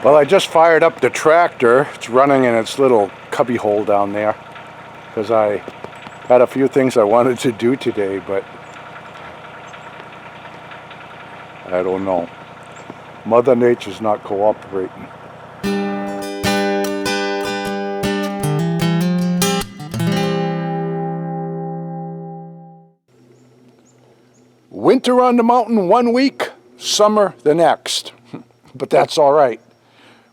Well, I just fired up the tractor. It's running in its little cubby hole down there because I had a few things I wanted to do today, but I don't know. Mother Nature's not cooperating. Winter on the mountain 1 week, summer the next. But that's all right.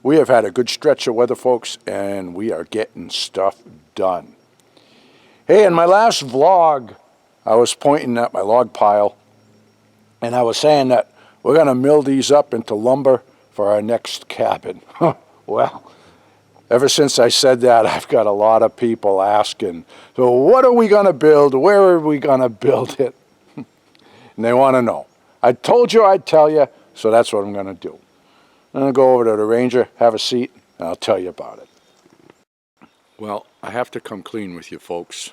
We have had a good stretch of weather, folks, and we are getting stuff done. Hey, in my last vlog, I was pointing at my log pile, and I was saying that we're going to mill these up into lumber for our next cabin. Well, ever since I said that, I've got a lot of people asking, so what are we going to build? Where are we going to build it? And they want to know. I told you I'd tell you, so that's what I'm going to do. I'm going to go over to the ranger, have a seat, and I'll tell you about it. Well, I have to come clean with you folks.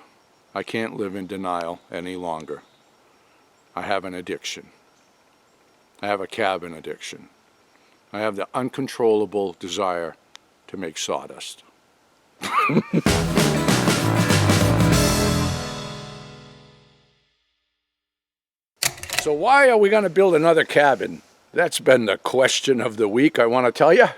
I can't live in denial any longer. I have an addiction. I have a cabin addiction. I have the uncontrollable desire to make sawdust. So why are we going to build another cabin? That's been the question of the week, I want to tell you.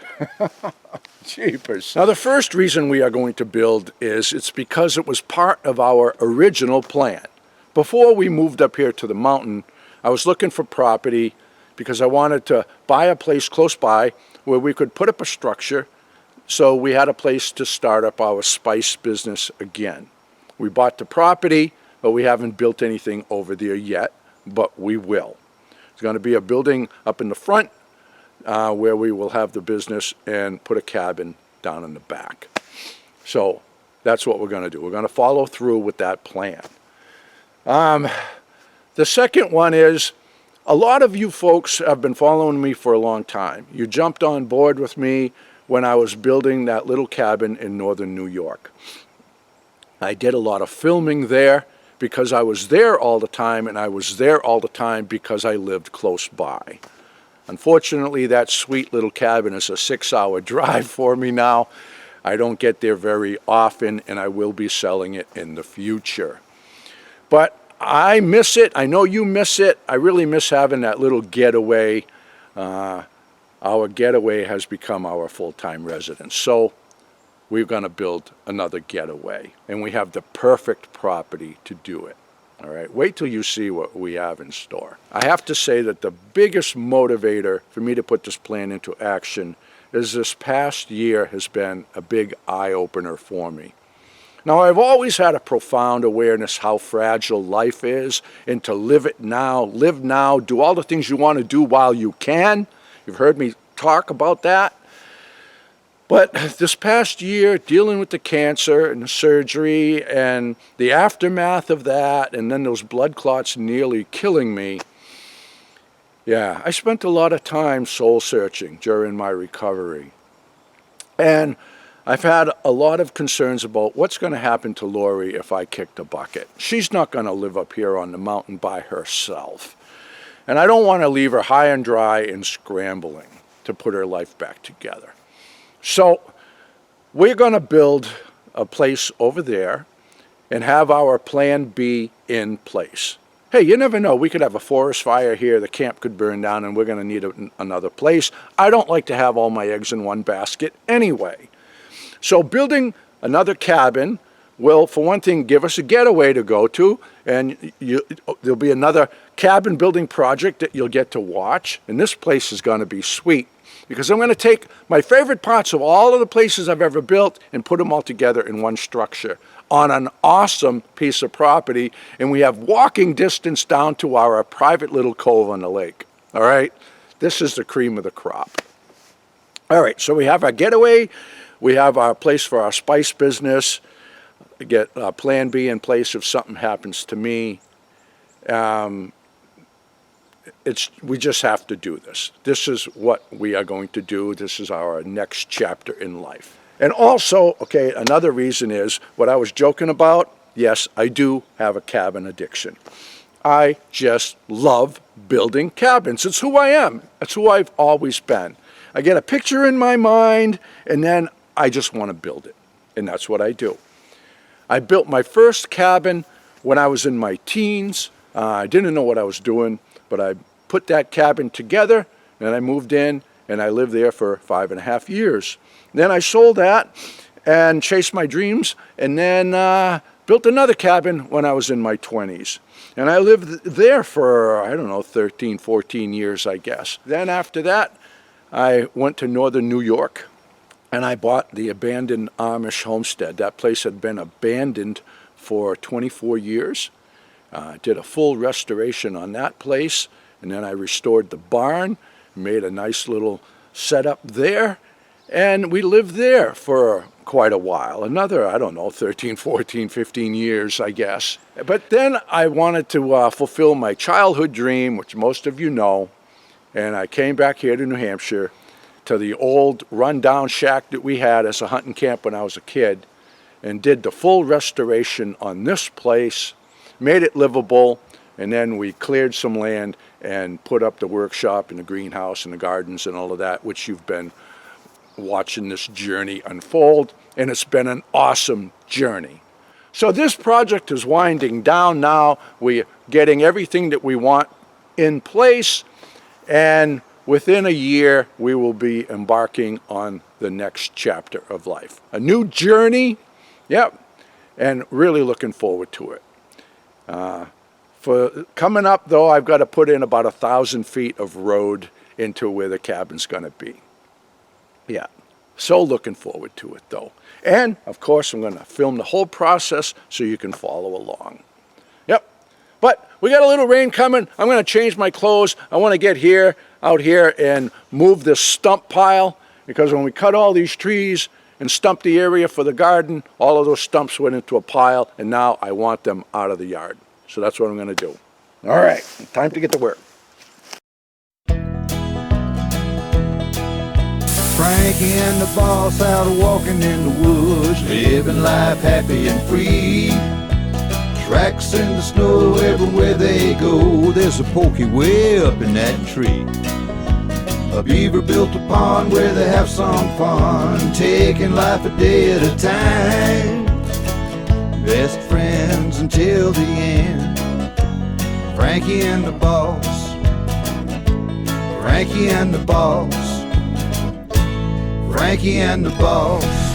Jeepers. Now, the first reason we are going to build is it's because it was part of our original plan. Before we moved up here to the mountain, I was looking for property because I wanted to buy a place close by where we could put up a structure so we had a place to start up our spice business again. We bought the property, but we haven't built anything over there yet, but we will. There's going to be a building up in the front where we will have the business and put a cabin down in the back. So that's what we're going to do. We're going to follow through with that plan. The second one is, a lot of you folks have been following me for a long time. You jumped on board with me when I was building that little cabin in northern New York. I did a lot of filming there because I was there all the time, and I was there all the time because I lived close by. Unfortunately, that sweet little cabin is a 6-hour drive for me now. I don't get there very often, and I will be selling it in the future. But I miss it. I know you miss it. I really miss having that little getaway. Our getaway has become our full-time residence. So we're going to build another getaway, and we have the perfect property to do it. All right, wait till you see what we have in store. I have to say that the biggest motivator for me to put this plan into action is this past year has been a big eye-opener for me. Now, I've always had a profound awareness how fragile life is, and to live it now, live now, do all the things you want to do while you can. You've heard me talk about that. But this past year, dealing with the cancer and the surgery and the aftermath of that, and then those blood clots nearly killing me, yeah, I spent a lot of time soul searching during my recovery. And I've had a lot of concerns about what's going to happen to Lori if I kick the bucket. She's not going to live up here on the mountain by herself. And I don't want to leave her high and dry and scrambling to put her life back together. So we're going to build a place over there and have our plan B in place. Hey, you never know. We could have a forest fire here. The camp could burn down, and we're going to need another place. I don't like to have all my eggs in one basket anyway. So building another cabin will, for one thing, give us a getaway to go to, and there'll be another cabin building project that you'll get to watch, and this place is going to be sweet. Because I'm going to take my favorite parts of all of the places I've ever built and put them all together in one structure on an awesome piece of property, and we have walking distance down to our private little cove on the lake. All right? This is the cream of the crop. All right, so we have our getaway. We have our place for our spice business. Get plan B in place if something happens to me. We just have to do this. This is what we are going to do. This is our next chapter in life. And also, okay, another reason is what I was joking about. Yes, I do have a cabin addiction. I just love building cabins. It's who I am. It's who I've always been. I get a picture in my mind, and then I just want to build it. And that's what I do. I built my first cabin when I was in my teens. I didn't know what I was doing, but I put that cabin together, and I moved in, and I lived there for 5.5 years. Then I sold that and chased my dreams, and then built another cabin when I was in my 20s. And I lived there for, I don't know, 13, 14 years, I guess. Then after that, I went to northern New York, and I bought the abandoned Amish homestead. That place had been abandoned for 24 years. Did a full restoration on that place, and then I restored the barn, made a nice little setup there, and we lived there for quite a while. Another, I don't know, 13, 14, 15 years, I guess. But then I wanted to fulfill my childhood dream, which most of you know, and I came back here to New Hampshire to the old rundown shack that we had as a hunting camp when I was a kid, and did the full restoration on this place, made it livable, and then we cleared some land and put up the workshop and the greenhouse and the gardens and all of that, which you've been watching this journey unfold, and it's been an awesome journey. So this project is winding down now. We're getting everything that we want in place, and within a year we will be embarking on the next chapter of life. A new journey, yep, and really looking forward to it. For coming up though, I've got to put in about 1,000 feet of road into where the cabin's going to be. Yeah, so looking forward to it though. And of course I'm going to film the whole process so you can follow along. Yep, but we got a little rain coming. I'm going to change my clothes. I want to get out here and move this stump pile, because when we cut all these trees and stumped the area for the garden, all of those stumps went into a pile, and now I want them out of the yard. So that's what I'm going to do. All right, time to get to work. Frankie and the boss out walking in the woods, living life happy and free. Tracks in the snow everywhere they go. There's a pokey way up in that tree. A beaver built a pond where they have some fun, taking life a day at a time. Best friends until the end. Frankie and the boss. Frankie and the boss. Frankie and the boss.